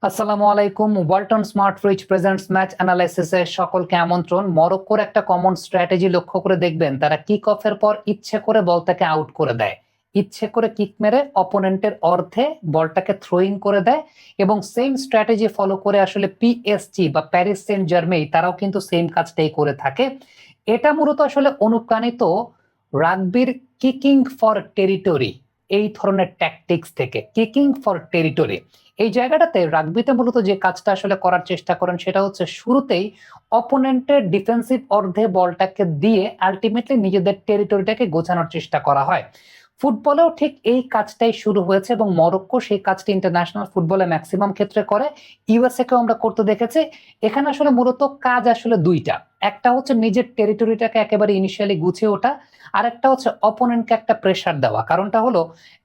আসসালামু আলাইকুম। Walton smart fridge presents match অ্যানালাইসিসে সকলকে আমন্ত্রণ। মরক্কোর একটা কমন স্ট্র্যাটেজি লক্ষ্য করে দেখবেন, তারা কিক অফের পর ইচ্ছে করে বলটাকে আউট করে দেয়, ইচ্ছে করে কিক মেরে অপোনেন্টের অর্ধে বলটাকে থ্রোইং করে দেয়। এবং সেম স্ট্র্যাটেজি ফলো করে আসলে পিএসজি বা প্যারিস সেন্ট জার্মেই তারাও কিন্তু সেম কাজটাই করে থাকে। এটা মূলত আসলে অনুপ্রাণিত রাগবির কিকিং ফর টেরিটরি এই ধরনের ট্যাকটিক্স থেকে। কিকিং ফর টেরিটরি এই জায়গাটাতে রাগবিতে মূলত যে কাজটা আসলে করার চেষ্টা করেন সেটা হচ্ছে শুরুতেই অপোনেন্টের ডিফেন্সিভ অর্ধে বলটাকে দিয়ে আলটিমেটলি নিজেদের টেরিটরিটাকে গোছানোর চেষ্টা করা হয়। ফুটবলেও ঠিক এই কাজটাই শুরু হয়েছে এবং মরক্কো সেই কাজটি ইন্টারন্যাশনাল ফুটবলে ম্যাক্সিমাম ক্ষেত্রে করে। ইউএসএ কেও আমরা করতে দেখেছি। এখানে আসলে মূলত কাজ আসলে দুইটা। একটা হচ্ছে নিজের টেরিটরিটাকে একেবারে ইনিশিয়ালি গুছিয়ে ওঠা, আর একটা হচ্ছে অপোনেন্টকে একটা প্রেসার দেওয়া। কারণটা হলো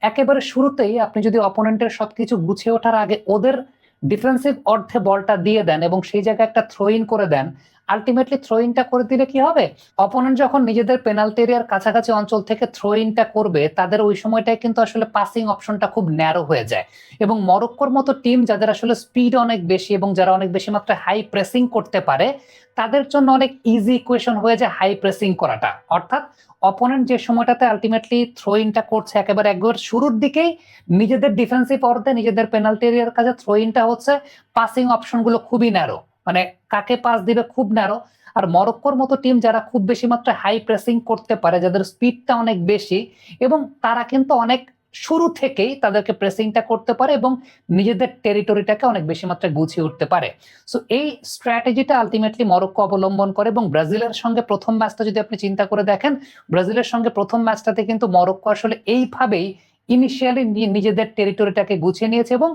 একেবারে শুরুতেই আপনি যদি অপোনেন্টের সবকিছু গুছিয়ে ওঠার আগে ওদের ডিফেন্সিভ অর্ধে বলটা দিয়ে দেন এবং সেই জায়গায় একটা থ্রো ইন করে দেন, আলটিমেটলি থ্রো ইনটা করে দিলে কি হবে, অপোনেন্ট যখন নিজেদের পেনাল্টি এরিয়ার কাছাকাছি অঞ্চল থেকে থ্রো ইনটা করবে তাদের ওই সময়টায় কিন্তু আসলে পাসিং অপশনটা খুব ন্যারো হয়ে যায়। এবং মরক্কোর মতো টিম যাদের আসলে স্পিড অনেক বেশি এবং যারা অনেক বেশি মাত্রায় হাই প্রেসিং করতে পারে, তাদের জন্য অনেক ইজি ইকুয়েশন হয়ে যায় হাই প্রেসিং করাটা। অর্থাৎ অপোনেন্ট যে সময়টাতে আলটিমেটলি থ্রো ইনটা করছে একেবারে একবার শুরুর দিকেই নিজেদের ডিফেন্সিভ অর্ধে নিজেদের পেনাল্টি এরিয়ার কাছে থ্রো ইনটা হচ্ছে, পাসিং অপশনগুলো খুবই ন্যারো, মানে কাকে পাস দিবে খুব ন্যারো। আর মরক্কোর মতো টিম যারা খুব বেশি মাত্রায় হাই প্রেসিং করতে পারে, যাদের স্পিডটা অনেক বেশি এবং তারা কিন্তু অনেক শুরু থেকেই তাদেরকে প্রেসিংটা করতে পারে এবং নিজেদের টেরিটরিটাকে অনেক বেশি মাত্রায় গুছিয়ে উঠতে পারে। সো এই স্ট্র্যাটেজিটা আলটিমেটলি মরক্কো অবলম্বন করে এবং ব্রাজিলের সঙ্গে প্রথম ম্যাচটা যদি আপনি চিন্তা করে দেখেন, ব্রাজিলের সঙ্গে প্রথম ম্যাচটাতে কিন্তু মরক্কো আসলে এইভাবেই ইনিশিয়ালি নিজেদের টেরিটরিটাকে গুছিয়ে নিয়েছে এবং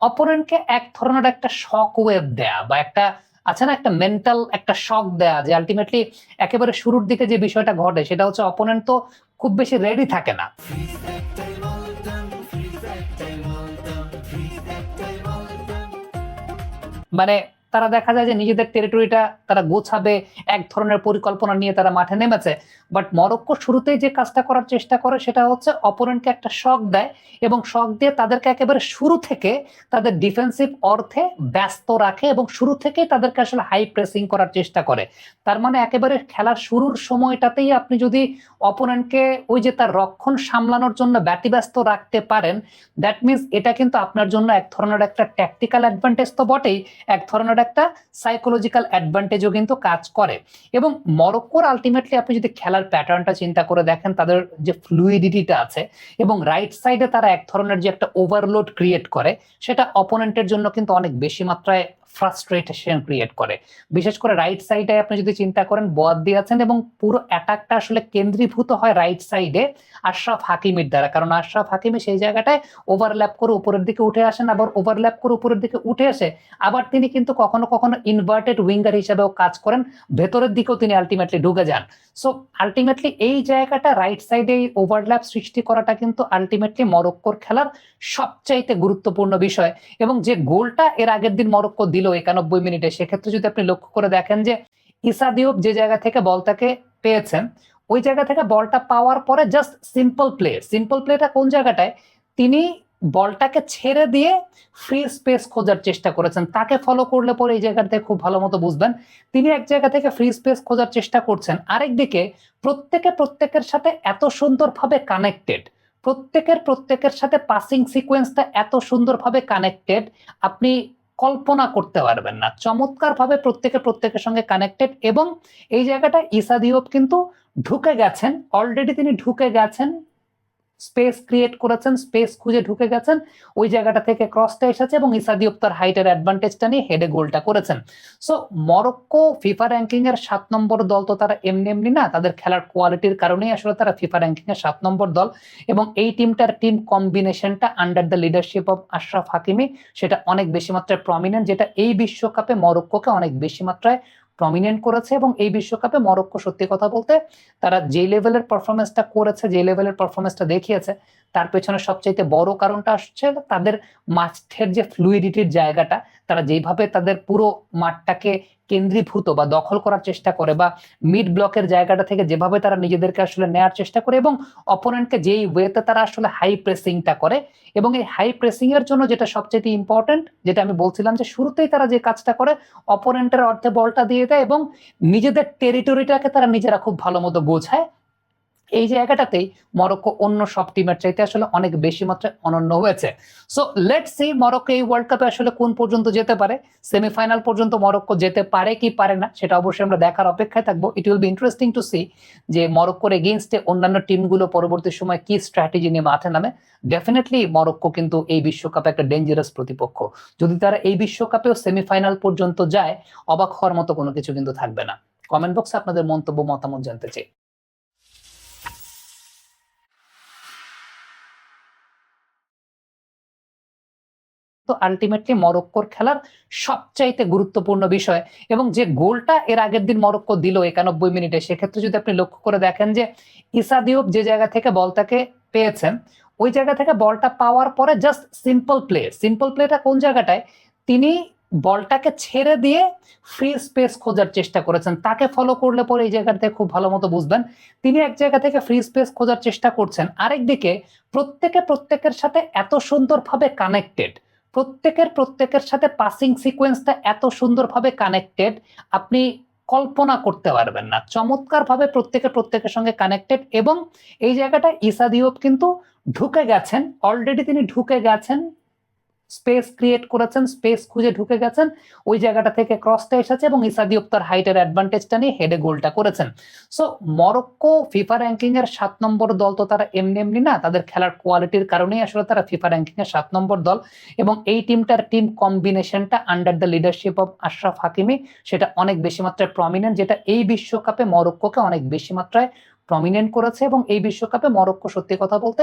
অপোনেন্টকে এক ধরনের একটা শক ওয়েভ দেয়া বা একটা আছে না, একটা মেন্টাল একটা শক দেয়া, যে আলটিমেটলি একেবারে শুরুর দিকে যে বিষয়টা ঘটে সেটা হচ্ছে অপোনেন্ট তো খুব বেশি রেডি থাকে না। মানে তারা দেখা যায় যে নিজেদের টেরিটরিটা তারা গোছাবে, এক ধরনের পরিকল্পনা নিয়ে তারা মাঠে নেমেছে। বাট মরক্কো শুরুতেই যে কাজটা করার চেষ্টা করে সেটা হচ্ছে অপোনেন্টকে একটা শক দেয় এবং শক দিয়ে তাদেরকে একেবারে শুরু থেকে তাদের ডিফেন্সিভ অর্থে ব্যস্ত রাখে এবং শুরু থেকেই তাদেরকে আসলে হাই প্রেসিং করার চেষ্টা করে। তার মানে একেবারে খেলার শুরুর সময়টাতেই আপনি যদি অপোনেন্টকে ওই যে তার রক্ষণ সামলানোর জন্য ব্যতিব্যস্ত রাখতে পারেন, দ্যাট মিনস এটা কিন্তু আপনার জন্য এক ধরনের একটা ট্যাকটিক্যাল অ্যাডভান্টেজ তো বটেই, এক ধরনের একটা সাইকোলজিক্যাল অ্যাডভান্টেজও কিন্তু কাজ করে। এবং মরক্কোর আলটিমেটলি আপনি যদি খেলার প্যাটার্নটা চিন্তা করে দেখেন, তাদের যে ফ্লুইডিটিটা আছে এবং রাইট সাইডে তারা এক ধরনের যে একটা ওভারলোড ক্রিয়েট করে, সেটা অপোনেন্টের জন্য কিন্তু অনেক বেশি মাত্রায় ফ্রাস্ট্রেশন ক্রিয়েট করে। বিশেষ করে রাইট সাইডে আপনি যদি চিন্তা করেন, বোয়াদ্দি আছেন এবং পুরো অ্যাটাকটা আসলে কেন্দ্রীভূত হয় রাইট সাইডে আশরাফ হাকিমির দ্বারা। কারণ আশরাফ হাকিমি সেই জায়গাটায় ওভারল্যাপ করে উপরের দিকে উঠে আসেন, আবার ওভারল্যাপ করে উপরের দিকে উঠে আসে, আবার তিনি কিন্তু কখনো কখনো ইনভার্টেড উইঙ্গার হিসেবেও কাজ করেন, ভেতরের দিকেও তিনি আলটিমেটলি ঢুকে যান। সো আলটিমেটলি এই জায়গাটা রাইট সাইডে ওভারল্যাপ সৃষ্টি করাটা কিন্তু আলটিমেটলি মরক্কোর খেলার সবচাইতে গুরুত্বপূর্ণ বিষয়। এবং যে গোলটা এর আগের দিন মরক্কো দিল 91 মিনিটে, সেক্ষেত্রে যদি আপনি লক্ষ্য করে দেখেন যে ইসা দিওপ যে জায়গা থেকে বলটাকে পেয়েছেন, ওই জায়গা থেকে বলটা পাওয়ার পরে জাস্ট সিম্পল প্লেটা কোন জায়গাটায়, তিনি বলটাকে ছেড়ে দিয়ে ফ্রি স্পেস খোঁজার চেষ্টা করেছেন। তাকে ফলো করলে পরে এই জায়গাতে খুব ভালো মতো বুঝবেন, তিনি এক জায়গা থেকে ফ্রি স্পেস খোঁজার চেষ্টা করছেন, আরেকদিকে প্রত্যেকের সাথে এত সুন্দরভাবে কানেক্টেড, প্রত্যেকের সাথে পাসিং সিকোয়েন্সটা এত সুন্দরভাবে কানেক্টেড, আপনি কল্পনা করতে পারবেন না। চমৎকারভাবে প্রত্যেকের সঙ্গে কানেক্টেড। এবং এই জায়গাটা ইসা দিওপ কিন্তু ঢুকে গেছেন, অলরেডি তিনি ঢুকে গেছেন, স্পেস ক্রিয়েট করেছেন, স্পেস খুঁজে ঢুকে গেছেন, ওই জায়গাটা থেকে ক্রসটা এসেছে এবং ইসা দিওপ তার হাইটের অ্যাডভান্টেজটা নিয়ে হেডে গোলটা করেছেন। সো মরক্কো ফিফা র্যাঙ্কিং এর 7 নম্বর দল তো তারা এমনি না, তাদের খেলার কোয়ালিটির কারণেই আসলে তারা ফিফা র্যাঙ্কিং এর 7 নম্বর দল। এবং এই টিমটার টিম কম্বিনেশনটা under the leadership of Ashraf Hakimi সেটা অনেক বেশি মাত্রায় প্রমিনেন্ট, যেটা এই বিশ্বকাপে মরক্কোকে অনেক বেশি মাত্রায় প্রমিনেন্ট করেছে এবং এই বিশ্বকাপে মরক্কো সত্যি কথা বলতে তারা যে লেভেলের পারফরমেন্সটা করেছে, যে লেভেলের পারফরমেন্সটা দেখিয়েছে, তার পেছনে সবচাইতে বড় কারণটা আসছে তাদের মাঠের যে ফ্লুইডিটির জায়গাটা, তারা যেভাবে তাদের পুরো মাঠটাকে কেন্দ্রীভূত বা দখল করার চেষ্টা করে বা মিড ব্লকের জায়গাটা থেকে যেভাবে তারা নিজেদেরকে আসলে নেয়ার চেষ্টা করে এবং অপোনেন্টকে যেই ওয়েতে তারা আসলে হাই প্রেসিংটা করে, এবং এই হাই প্রেসিং এর জন্য যেটা সবচেয়ে ইম্পর্টেন্ট, যেটা আমি বলছিলাম যে শুরুতেই তারা যে কাজটা করে অপোনেন্টের অর্ধে বলটা দিয়ে দেয় এবং নিজেদের টেরিটরিটাকে তারা নিজেরা খুব ভালো মতো বোঝায়। এই জায়গাটাতেই মরক্কো অন্য সব টিমের চাইতে আসলে অনেক বেশি মাত্রায় অনন্য হয়েছে। সো লেটস সি মরক্কো এই ওয়ার্ল্ড কাপে আসলে কোন পর্যন্ত যেতে পারে, সেমিফাইনাল পর্যন্ত মরক্কো যেতে পারে কি পারে না সেটা অবশ্যই আমরা দেখার অপেক্ষায় থাকবো। It will be interesting to see যে মরক্কোর এগেইনস্টে অন্যান্য টিমগুলো পরবর্তী সময় কি স্ট্র্যাটেজি নিয়ে মাঠে নামে। ডেফিনেটলি মরক্কো কিন্তু এই বিশ্বকাপে একটা ডেঞ্জারাস প্রতিপক্ষ। যদি তারা এই বিশ্বকাপেও সেমিফাইনাল পর্যন্ত যায়, অবাক হওয়ার মতো কোনো কিছু কিন্তু থাকবে না। কমেন্ট বক্সে আপনাদের মন্তব্য মতামত জানতে চাই। তো আলটিমেটলি মরক্কোর খেলার সবচাইতে গুরুত্বপূর্ণ বিষয়, এবং যে গোলটা এর আগের দিন মরক্কো দিল 91 মিনিটে, সেক্ষেত্রে যদি আপনি লক্ষ্য করে দেখেন যে ইসা দিওপ যে জায়গা থেকে বলটাকে পেয়েছেন, ওই জায়গা থেকে বলটা পাওয়ার পরে জাস্ট সিম্পল প্লেটা কোন জায়গাটায়, তিনি বলটাকে ছেড়ে দিয়ে ফ্রি স্পেস খোঁজার চেষ্টা করেছেন। তাকে ফলো করলে পরে এই জায়গাতে খুব ভালো মতো বুঝবেন তিনি এক জায়গা থেকে ফ্রি স্পেস খোঁজার চেষ্টা করছেন, আরেকদিকে প্রত্যেকের সাথে এত সুন্দরভাবে কানেক্টেড, প্রত্যেকের সাথে পাসিং সিকোয়েন্সটা এত সুন্দরভাবে কানেক্টেড, আপনি কল্পনা করতে পারবেন না। চমৎকারভাবে প্রত্যেকের সঙ্গে কানেক্টেড, এবং এই জায়গাটা ইসা দিওপ কিন্তু ঢুকে গেছেন, অলরেডি তিনি ঢুকে গেছেন, স্পেস ক্রিয়েট করেছেন, স্পেস খুঁজে ঢুকে গেছেন, ওই জায়গাটা থেকে ক্রসটা এসেছে এবং ইসা দিওপ তার হাইটের অ্যাডভান্টেজটা নিয়ে হেডে গোলটা করেছেন। সো মরক্কো ফিফা র্যাঙ্কিং এর 7 নম্বর দল তো তারা এমনি না, তাদের খেলার কোয়ালিটির কারণেই আসলে তারা ফিফা র্যাঙ্কিং এর 7 নম্বর দল, এবং এই টিমটার টিম কম্বিনেশনটা under the leadership of Ashraf Hakimi সেটা অনেক বেশি মাত্রায় প্রমিনেন্ট, যেটা এই বিশ্বকাপে মরক্কোকে অনেক বেশি মাত্রায় প্রমিনেন্ট করেছে। এবং এই বিশ্বকাপে মরক্কো সত্যি কথা বলতে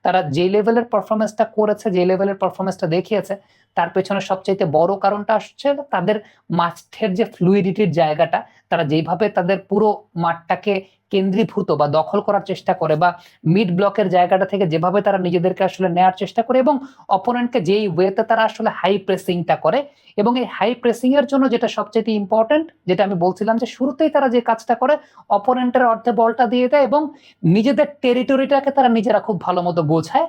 তারা যে লেভেলের পারফরমেন্সটা করেছে, যে লেভেলের পারফরমেন্সটা দেখিয়েছে, তার পেছনে সবচাইতে বড় কারণটা আসছে তাদের মাঠের যে ফ্লুইডিটির জায়গাটা, তারা যেভাবে তাদের পুরো মাঠটাকে কেন্দ্রীভূত বা দখল করার চেষ্টা করে বা মিড ব্লকের জায়গাটা থেকে যেভাবে তারা নিজেদেরকে আসলে নেয়ার চেষ্টা করে এবং অপোনেন্টকে যেই ওয়েতে তারা আসলে হাই প্রেসিংটা করে, এবং এই হাই প্রেসিং এর জন্য যেটা সবচেয়ে ইম্পর্টেন্ট, যেটা আমি বলছিলাম যে শুরুতেই তারা যে কাজটা করে অপোনেন্টের অর্ধে বলটা দিয়ে দেয় এবং নিজেদের টেরিটরিটাকে তারা নিজেরা খুব ভালো মতো বোঝায়।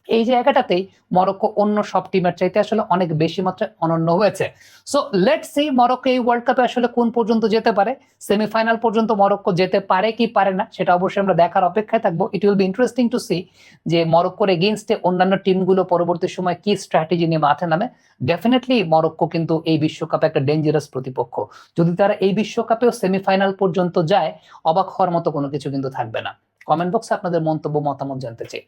এই জায়গাটাতেই মরক্কো অন্য সব টিমের চাইতে আসলে অনেক বেশি মাত্রায় অনন্য হয়েছে। সো লেটস সি মরক্কো এই ওয়ার্ল্ড কাপে আসলে কোন পর্যন্ত যেতে পারে, সেমিফাইনাল পর্যন্ত মরক্কো যেতে পারে কি পারে না সেটা অবশ্যই আমরা দেখার অপেক্ষায় থাকবো। It will be interesting to see যে মরক্কোর এগেইনস্টে অন্যান্য টিমগুলো পরবর্তী সময় কি স্ট্র্যাটেজি নিয়ে মাঠে নামে। ডেফিনেটলি মরক্কো কিন্তু এই বিশ্বকাপে একটা ডেঞ্জারাস প্রতিপক্ষ। যদি তারা এই বিশ্বকাপেও সেমিফাইনাল পর্যন্ত যায়, অবাক হওয়ার মতো কোনো কিছু কিন্তু থাকবে না। কমেন্ট বক্সে আপনাদের মন্তব্য মতামত জানতে চাই।